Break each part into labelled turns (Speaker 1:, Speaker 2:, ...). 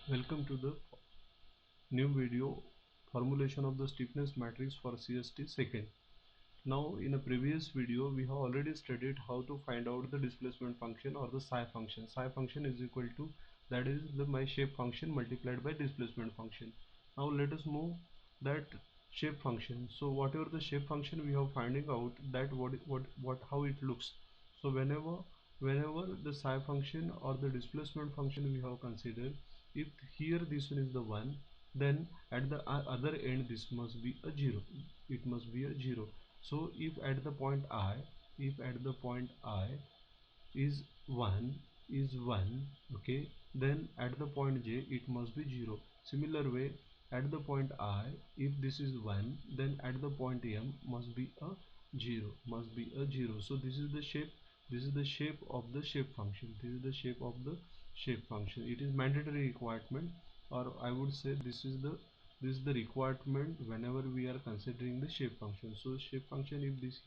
Speaker 1: Welcome to the new video formulation of the stiffness matrix for CST second. Now in a previous video we have already studied how to find out the displacement function or the psi function. Psi function is equal to, that is the my shape function multiplied by displacement function. Now let us move that shape function. So whatever the shape function we are finding out, that what how it looks. So whenever the psi function or the displacement function we have considered, if here this one is the 1, then at the other end this must be a 0. It must be a 0. So if at the point I is 1, okay, then at the point J it must be 0. Similar way, at the point I, if this is 1, then at the point M must be a 0, so this is the shape, of the shape function. It is mandatory requirement, or I would say this is the requirement whenever we are considering the shape function. So shape function, if this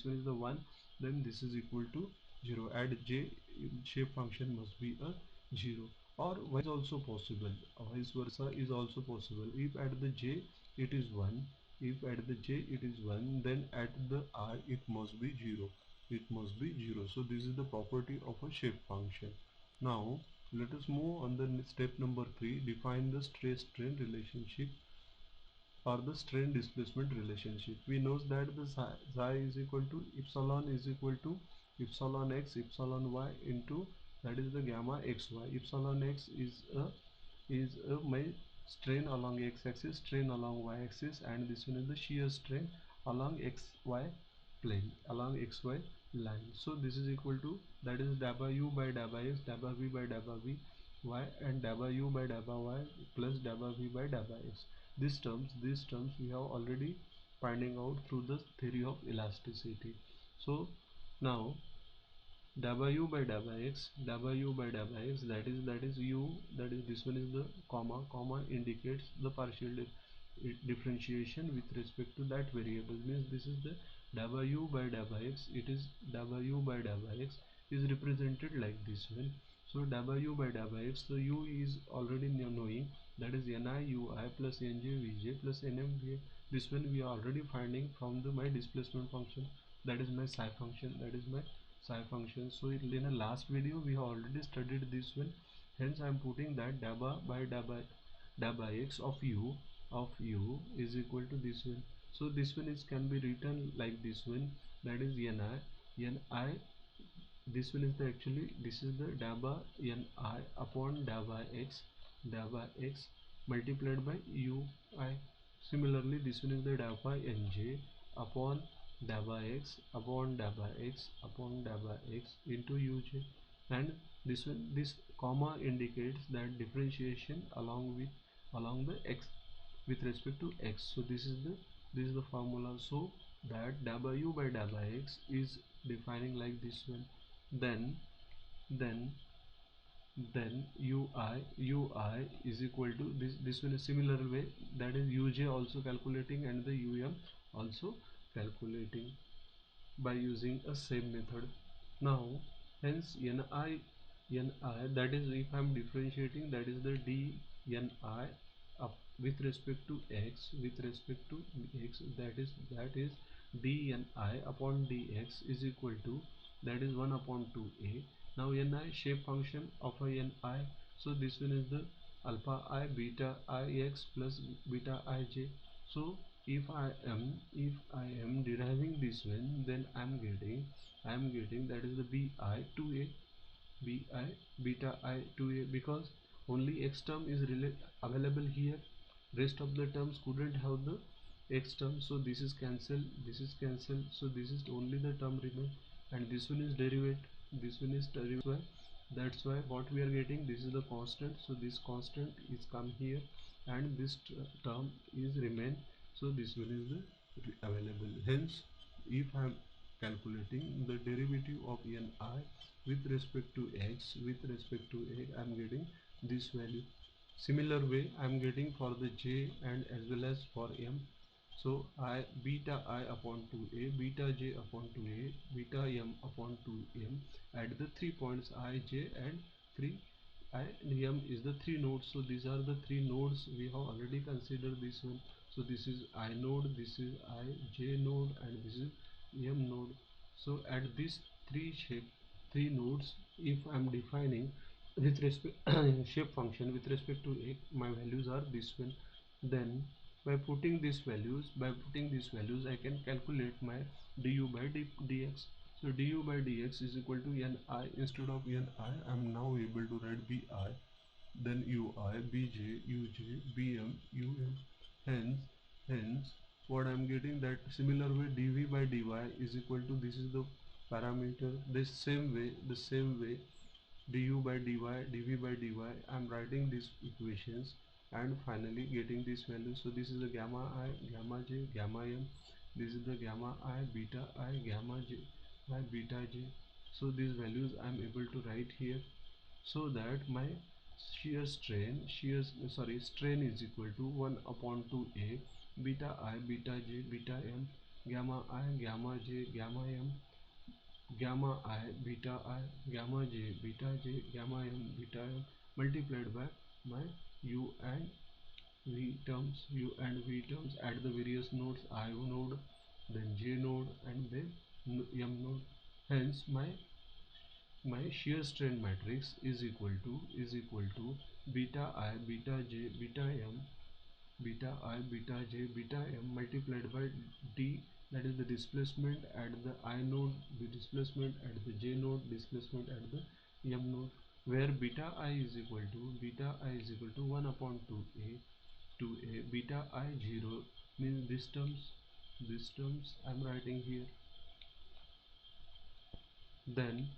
Speaker 1: one is the 1, then this is equal to 0. At J, shape function must be a 0, or vice versa is also possible. If at the J it is 1, then at the I it must be 0. So this is the property of a shape function. Now let us move on the step number 3. Define the stress strain relationship or the strain displacement relationship. We know that the psi is equal to epsilon x epsilon y into, that is the gamma xy. Epsilon x is my strain along x-axis, strain along y-axis, and this one is the shear strain along xy plane, along xy line. So this is equal to, that is dabba u by dabba x, dabba v by dabba v y, and dabba u by dabba y plus dabba v by dabba x. These terms we have already finding out through the theory of elasticity. So now dabba u by dabba x, that is u, that is this one is the comma indicates the partial differentiation with respect to that variable. Means this is the dabba u by dabba x, it is dabba u by dabba x is represented like this one. So dabba u by dabba x, so u is already knowing, that is ni ui plus nj vj plus nm va. This one we are already finding from the my displacement function, that is my psi function, So in the last video we have already studied this one. Hence I am putting that dabba by dabba x of u is equal to this one. So this one is can be written like this one, that is ni. This one is the actually, this is the dabba ni upon dabba x multiplied by ui. Similarly this one is the dabba nj upon dabba x upon dabba x into uj, and this comma indicates that differentiation along the x with respect to x. So this is the formula. So that dabba u by dabba x is defining like this one. Then then then ui is equal to this one, a similar way, that is uj also calculating and the um also calculating by using a same method. Now hence ni, that is if I am differentiating, that is the d ni up with respect to x, that is d ni upon dx is equal to, that is 1 upon 2a. Now ni shape function of a ni, so this one is the alpha I beta I x plus beta ij. So if I am deriving this one, then I am getting that is the bi 2a, bi beta I 2a, because only x term is available here, rest of the terms couldn't have the x term. So this is cancelled, so this is only the term remain, and this one is derived. That's why what we are getting, this is the constant, so this constant is come here, and this term is remain. So this one is the available. Hence if I am calculating the derivative of ni with respect to x with respect to a, I am getting this value. Similar way I am getting for the j and as well as for m. So I beta I upon 2a, beta j upon 2a, beta m upon 2m at the 3 points I, j and 3 I and M is the three nodes. So these are the three nodes we have already considered this one. So this is I node, this is I J node, and this is M node. So at these three nodes, if I am defining with respect shape function with respect to A, my values are this one. Then by putting these values, I can calculate my du by dx. So du by dx is equal to ni. Instead of ni, I am now able to write bi, then ui, bj, uj, bm, um. Hence, what I am getting, that similar way dv by dy is equal to, this is the parameter. The same way du by dy, dv by dy, I am writing these equations and finally getting this value. So this is the gamma I, gamma j, gamma m. This is the gamma I, beta I, gamma j, I, beta j. So these values I am able to write here, so that my strain is equal to 1 upon 2a beta I, beta j, beta m, gamma I, gamma j, gamma m, gamma I, beta I, gamma j, beta j, gamma m, beta m, multiplied by my u and v terms at the various nodes, I node, then j node, and then m node. Hence my shear strain matrix is equal to beta I, beta j, beta m, beta I, beta j, beta m, multiplied by d, that is the displacement at the I node, the displacement at the j node, displacement at the m node, where beta I is equal to 1 upon 2a beta I 0, means this terms I am writing here. Then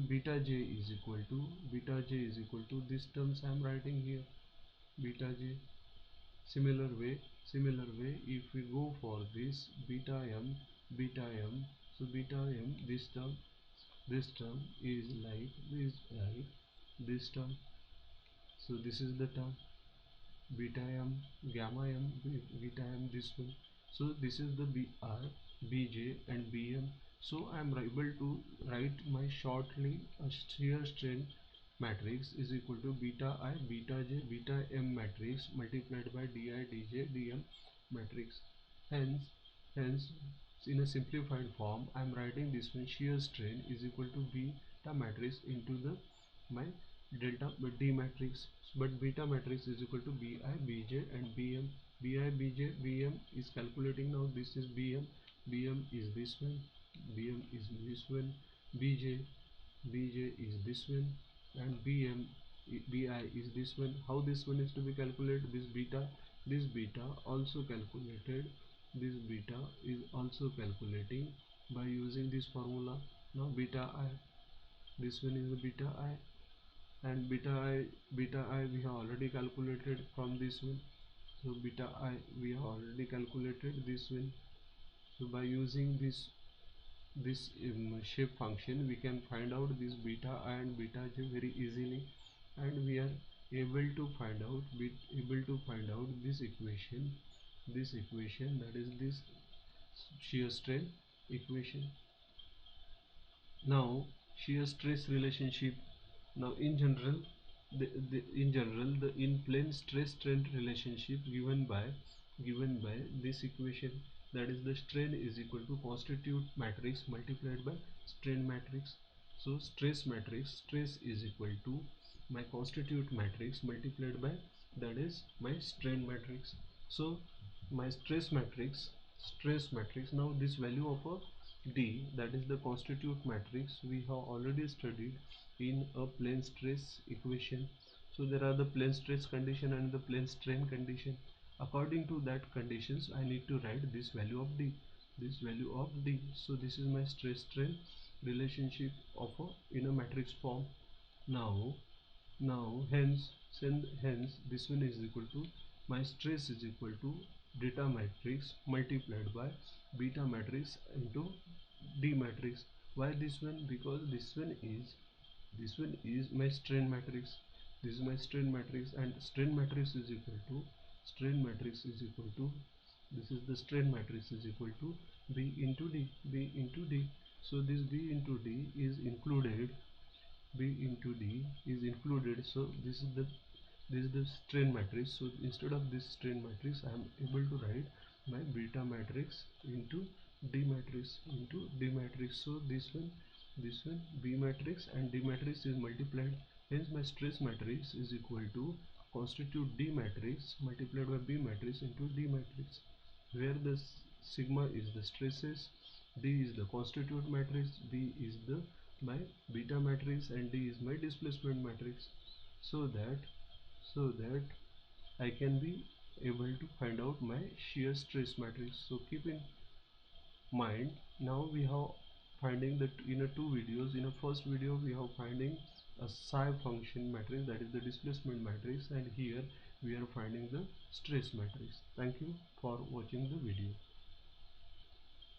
Speaker 1: beta j is equal to this terms I am writing here, beta j. Similar way, if we go for this beta m, so beta m, this term is like this term. So this is the term beta m, gamma m, beta m, this one. So this is the br, bj, and bm. So I am able to write my shortly a shear strain matrix is equal to beta I, beta j, beta m matrix multiplied by di, dj, dm matrix. Hence in a simplified form I am writing this one, shear strain is equal to beta matrix into the my delta d matrix, but beta matrix is equal to bi, bj, and bm. Bi, bj, bm is calculating now. This is bm is this one, bm is this one, bj is this one, and bi is this one. How this one is to be calculated? This beta also calculated, this beta is also calculating by using this formula. Now beta I, this one is the beta I, and beta I we have already calculated from this one. So beta I we have already calculated this one. So by using this shape function, we can find out this beta I and beta j very easily, and we are able to find out this equation, that is this shear strain equation. Now shear stress relationship. Now the in plane stress strain relationship given by this equation, that is the strain is equal to constituent matrix multiplied by strain matrix. So stress is equal to my constituent matrix multiplied by, that is my strain matrix. So my stress matrix, now this value of a D, that is the constituent matrix, we have already studied in a plane stress equation. So there are the plane stress condition and the plane strain condition. According to that conditions, I need to write this value of D. So this is my stress strain relationship of in a matrix form. Now hence this one is equal to my stress is equal to delta matrix multiplied by beta matrix into D matrix. Why this one? Because this one is my strain matrix. This is my strain matrix, and strain matrix is equal to this is the strain matrix is equal to B into D. So this B into D is included B into D is included. So this is the strain matrix. So instead of this strain matrix, I am able to write my beta matrix into D matrix into D matrix. So this one B matrix and D matrix is multiplied. Hence my stress matrix is equal to constitute D matrix multiplied by B matrix into D matrix, where the sigma is the stresses, D is the constituent matrix, B is the my beta matrix, and D is my displacement matrix. So that I can be able to find out my shear stress matrix. So keep in mind, now we have finding that in a two videos. In a first video we have finding a psi function matrix, that is the displacement matrix, and here we are finding the stress matrix. Thank you for watching the video.